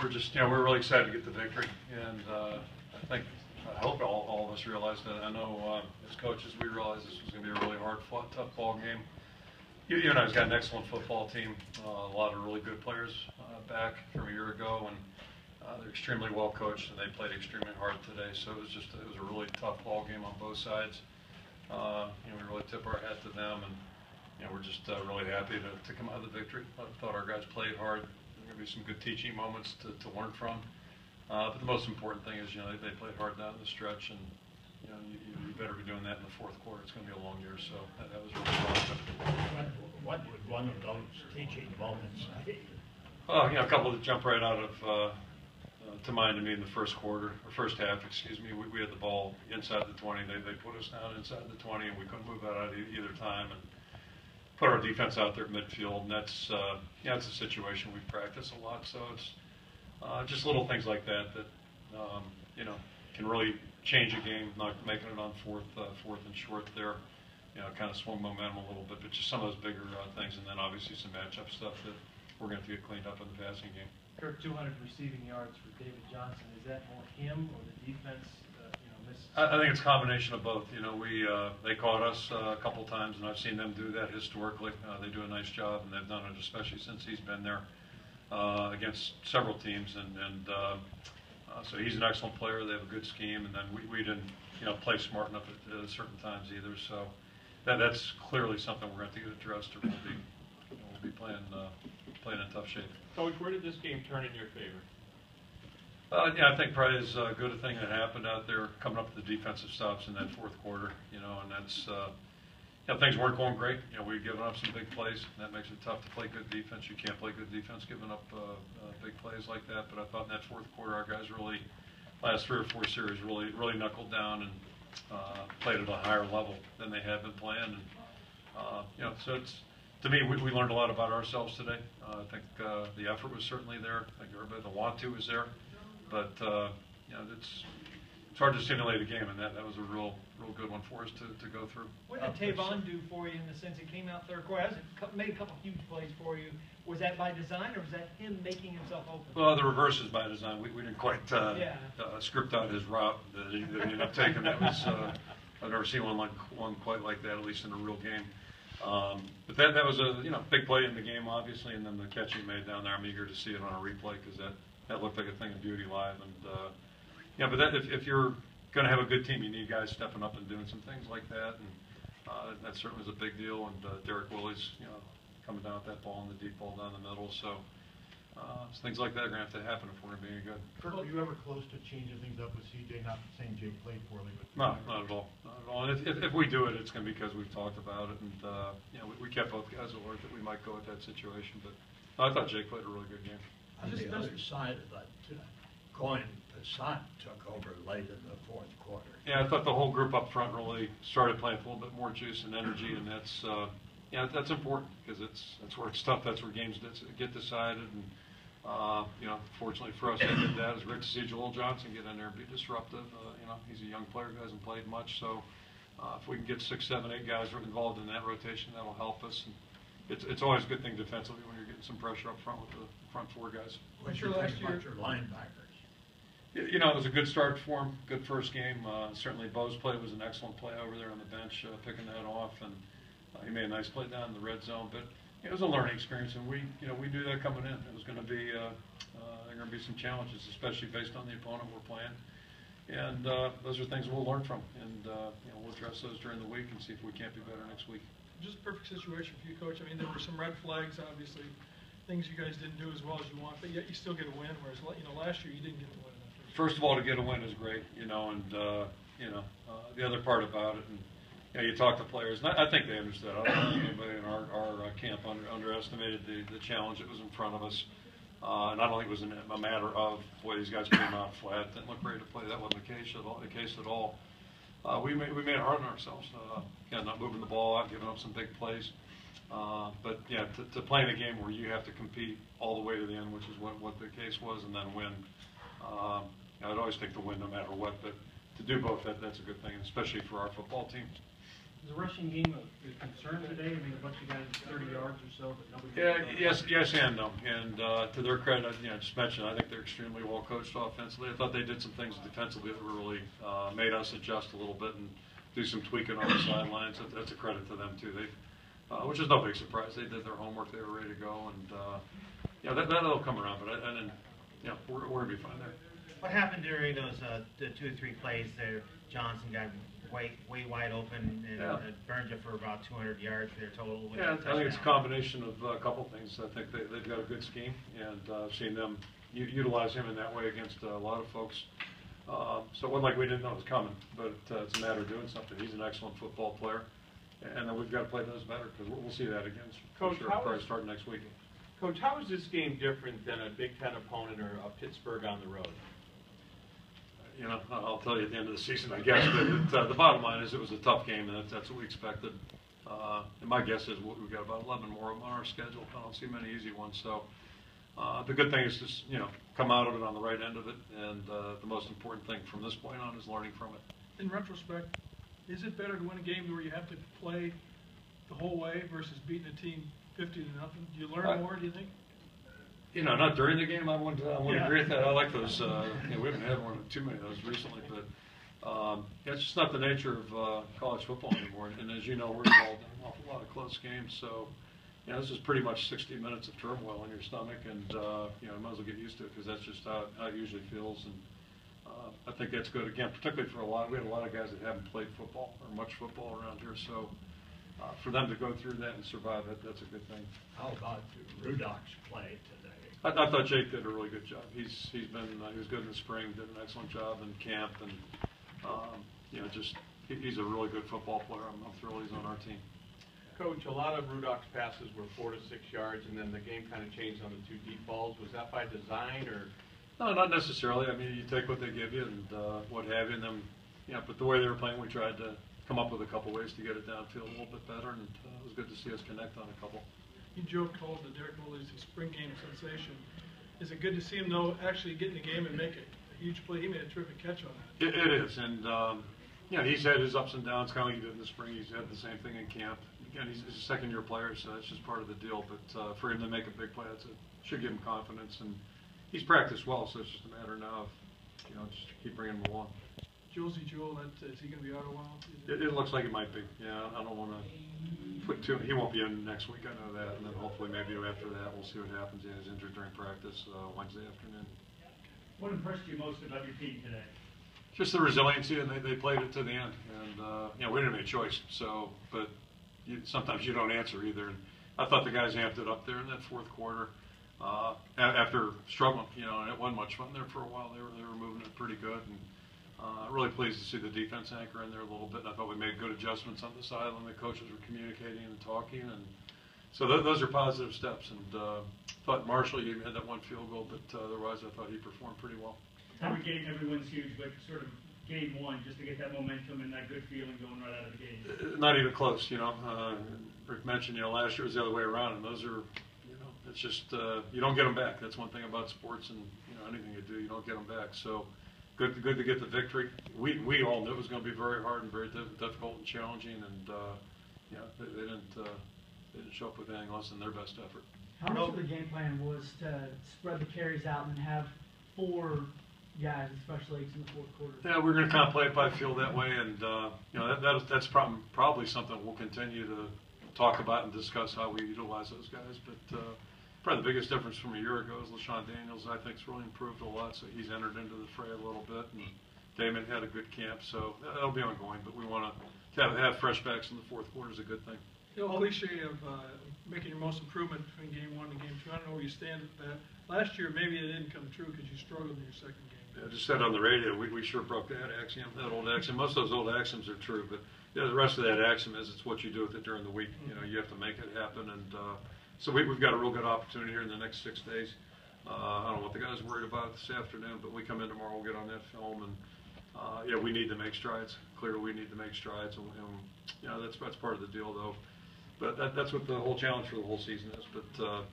we're just, we're really excited to get the victory, and I hope all of us realize that. I know as coaches we realized this was going to be a really hard, tough ball game. You and I's got an excellent football team, a lot of really good players back from a year ago, and they're extremely well coached, and they played extremely hard today. So it was a really tough ball game on both sides. We really tip our hat to them, and we're just really happy to come out of the victory. I thought our guys played hard. There are going to be some good teaching moments to learn from. But the most important thing is, they played hard down the stretch, and you better be doing that in the fourth quarter. It's going to be a long year, so that was really fun. What would one of those teaching moments be? A couple that jump right out of to mind to me in the first quarter, or first half, excuse me. We had the ball inside the 20. They put us down inside the 20, and we couldn't move out either time, and put our defense out there at midfield. And that's it's a situation we've practiced a lot. So it's just little things like that can really change a game. Not making it on fourth and short there, kind of swung momentum a little bit. But just some of those bigger things, and then obviously some matchup stuff that we're going to have to get cleaned up in the passing game. Kirk, 200 receiving yards for David Johnson. Is that more him or the defense? I think it's a combination of both. They caught us a couple times, and I've seen them do that historically. They do a nice job, and they've done it especially since he's been there against several teams. So he's an excellent player. They have a good scheme, and then we didn't play smart enough at certain times either. So that's clearly something we're going to have to get addressed, or we'll be playing in tough shape. Coach, where did this game turn in your favor? I think probably is a good thing that happened out there, coming up with the defensive stops in that fourth quarter, and that's, things weren't going great. We've given up some big plays, and that makes it tough to play good defense. You can't play good defense giving up big plays like that, but I thought in that fourth quarter our guys really, last 3 or 4 series, really knuckled down and played at a higher level than they had been playing. And, so it's, to me, we learned a lot about ourselves today. I think the effort was certainly there. I think everybody, the want to was there. But it's hard to simulate a game, and that was a real good one for us to go through. What did Tavon do for you in the sense it came out third quarter? Made a couple huge plays for you. Was that by design, or was that him making himself open? Well, the reverse is by design. We didn't quite script out his route that he ended up taking. That was I've never seen one quite like that, at least in a real game. But that was a big play in the game, obviously, and then the catch he made down there. I'm eager to see it on a replay because that looked like a thing of beauty live. And but if you're going to have a good team, you need guys stepping up and doing some things like that. And that certainly was a big deal. And Derek Willie's coming down with that ball and the deep ball down the middle. So things like that are going to have to happen if we're going to be any good. Kirk, were you ever close to changing things up with CJ? Not saying Jake played poorly, but no, not at all. Not at all. And if we do it, it's going to be because we've talked about it, and we kept both guys alert that we might go at that situation. But I thought Jake played a really good game. On the other side of that, Cohen Passant took over late in the fourth quarter. Yeah, I thought the whole group up front really started playing with a little bit more juice and energy, and that's important because that's where it's tough. That's where games get decided. And fortunately for us, they did that. It's great to see Joel Johnson get in there and be disruptive. He's a young player who hasn't played much, so if we can get 6, 7, 8 guys involved in that rotation, that'll help us. And it's always a good thing defensively when you're getting some pressure up front with the front 4 guys. What's your last year? Your linebackers? It was a good start for him. Good first game. Certainly, Bo's play was an excellent play over there on the bench, picking that off, and he made a nice play down in the red zone. But it was a learning experience, and we knew that coming in. It was going to be there are going to be some challenges, especially based on the opponent we're playing. And those are things we'll learn from, and we'll address those during the week and see if we can't be better next week. Just a perfect situation for you, Coach. I mean, there were some red flags, obviously, things you guys didn't do as well as you want, but yet you still get a win, whereas last year you didn't get the win. First of all, to get a win is great, and the other part about it, and you talk to players, and I think they understood. I don't think anybody in our camp underestimated the challenge that was in front of us. And I don't think it was a matter of, boy, these guys came out flat, didn't look ready to play. That wasn't the case at all. We made it hard on ourselves. Not moving the ball out, giving up some big plays. But yeah, to play in a game where you have to compete all the way to the end, which is what the case was, and then win. I'd always take the win no matter what, but to do both, that's a good thing, especially for our football team. Was the rushing game a concern today? I mean, a bunch of guys 30 yards or so, but nobody. Yeah, yes and no. And to their credit, I just mentioned, I think they're extremely well coached offensively. I thought they did some things defensively that really made us adjust a little bit and do some tweaking on the sidelines. That's a credit to them too. Which is no big surprise. They did their homework. They were ready to go, and that'll come around. But we're gonna be fine there. What happened during those the 2 or 3 plays there? Johnson got way wide open and burned you for about 200 yards for their total. Yeah, I think it's a combination of a couple things. I think they've got a good scheme, and I've seen them utilize him in that way against a lot of folks. So it wasn't like we didn't know it was coming, but it's a matter of doing something. He's an excellent football player, and then we've got to play those better because we'll see that again. Coach, sure, probably starting next week. Coach, how is this game different than a Big Ten opponent or a Pittsburgh on the road? I'll tell you at the end of the season, I guess. But the bottom line is it was a tough game, and that's what we expected. And my guess is we've got about 11 more of them on our schedule. I don't see many easy ones. So the good thing is just come out of it on the right end of it, and the most important thing from this point on is learning from it. In retrospect, is it better to win a game where you have to play the whole way versus beating a team 50-0? Do you learn more? Do you think? Not during the game. I wouldn't agree with that. I like those. We haven't had too many of those recently, but it's just not the nature of college football anymore. And as you know, we're involved in an awful lot of close games. So, this is pretty much 60 minutes of turmoil in your stomach, and you might as well get used to it because that's just how it usually feels. And I think that's good again, particularly for we had a lot of guys that haven't played football or much football around here. So. For them to go through that and survive it, that's a good thing. How about Rudolph's play today? I thought Jake did a really good job. He was good in the spring, did an excellent job in camp, and he's a really good football player. I'm thrilled he's on our team. Coach, a lot of Rudolph's passes were 4 to 6 yards, and then the game kind of changed on the 2 deep balls. Was that by design or? No, not necessarily. I mean, you take what they give you and what have you, and then but the way they were playing, we tried to come up with a couple ways to get it downfield a little bit better, and it was good to see us connect on a couple. Joe called the Derek Mulder's spring game sensation. Is it good to see him, though, actually get in the game and make a huge play? He made a terrific catch on that. It is, and he's had his ups and downs, kind of like he did in the spring. He's had the same thing in camp. Again, he's a second-year player, so that's just part of the deal. But for him to make a big play, should give him confidence, and he's practiced well, so it's just a matter now of just keep bringing him along. Joel, is he going to be out a while? It looks like it might be. Yeah, I don't want to put too. He won't be in next week. I know that, and then hopefully maybe after that we'll see what happens. He was injured during practice Wednesday afternoon. What impressed you most about your team today? Just the resiliency, and they played it to the end. And we didn't have a choice. So, but sometimes you don't answer either. And I thought the guys amped it up there in that fourth quarter after struggling. And it wasn't much fun there for a while. They were moving it pretty good. And, really pleased to see the defense anchor in there a little bit. And I thought we made good adjustments on the sideline. The coaches were communicating and talking, and so those are positive steps. And thought Marshall, he had that one field goal, but otherwise I thought he performed pretty well. Every game, everyone's huge, but sort of game one, just to get that momentum and that good feeling going right out of the gate. Not even close. Rick mentioned last year was the other way around, and those are it's just you don't get them back. That's one thing about sports, and anything you do, you don't get them back. So. Good to get the victory. We all knew it was going to be very hard and very difficult and challenging, and they didn't show up with anything less than their best effort. How much of the game plan was to spread the carries out and have 4 guys, especially in the fourth quarter? Yeah, we're going to kind of play it by feel that way, and that's probably something we'll continue to talk about and discuss how we utilize those guys, but. Probably the biggest difference from a year ago is LaShawn Daniels, I think, has really improved a lot, so he's entered into the fray a little bit, and Damon had a good camp, so that'll be ongoing, but we want to have fresh backs in the fourth quarter is a good thing. The old cliche of making your most improvement between game 1 and game 2, I don't know where you stand at that. Last year, maybe it didn't come true because you struggled in your second game. Yeah, I just said on the radio, we sure broke that axiom, that old axiom. Most of those old axioms are true, but the rest of that axiom is it's what you do with it during the week. You have to make it happen, and so we've got a real good opportunity here in the next 6 days. I don't know what the guys worried about this afternoon, but we come in tomorrow, we'll get on that film, and we need to make strides. Clearly, we need to make strides, and that's part of the deal, though. But that's what the whole challenge for the whole season is. But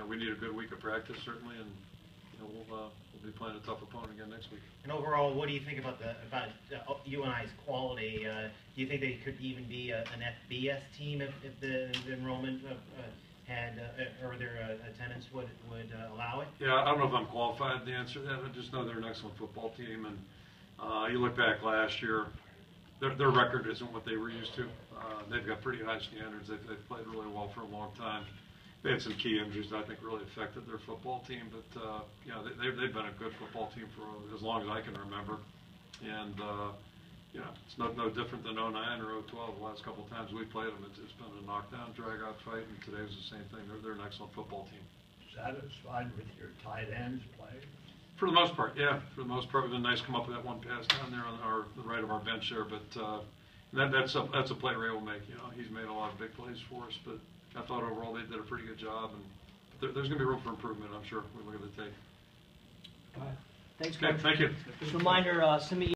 we need a good week of practice certainly, and we'll be playing a tough opponent again next week. And overall, what do you think about UNI's quality? Do you think they could even be an FBS team if the enrollment had or their attendance would allow it? Yeah, I don't know if I'm qualified to answer that. I just know they're an excellent football team, and you look back last year, their record isn't what they were used to. They've got pretty high standards. They've played really well for a long time. They had some key injuries that I think really affected their football team, but you know, they've been a good football team for as long as I can remember. And you know, it's no different than 09 or 012. The last couple of times we played them, it's been a knockdown, drag-out fight, and today was the same thing. They're an excellent football team. Satisfied with your tight ends play? For the most part, yeah. For the most part, it's been nice to come up with that one pass down there on the right of our bench there. But that's a play Ray will make. You know, he's made a lot of big plays for us, but I thought overall they did a pretty good job. And there's going to be room for improvement, I'm sure, when we look at the tape. All right. Thanks, Okay, Coach. thank you. Just a reminder, send me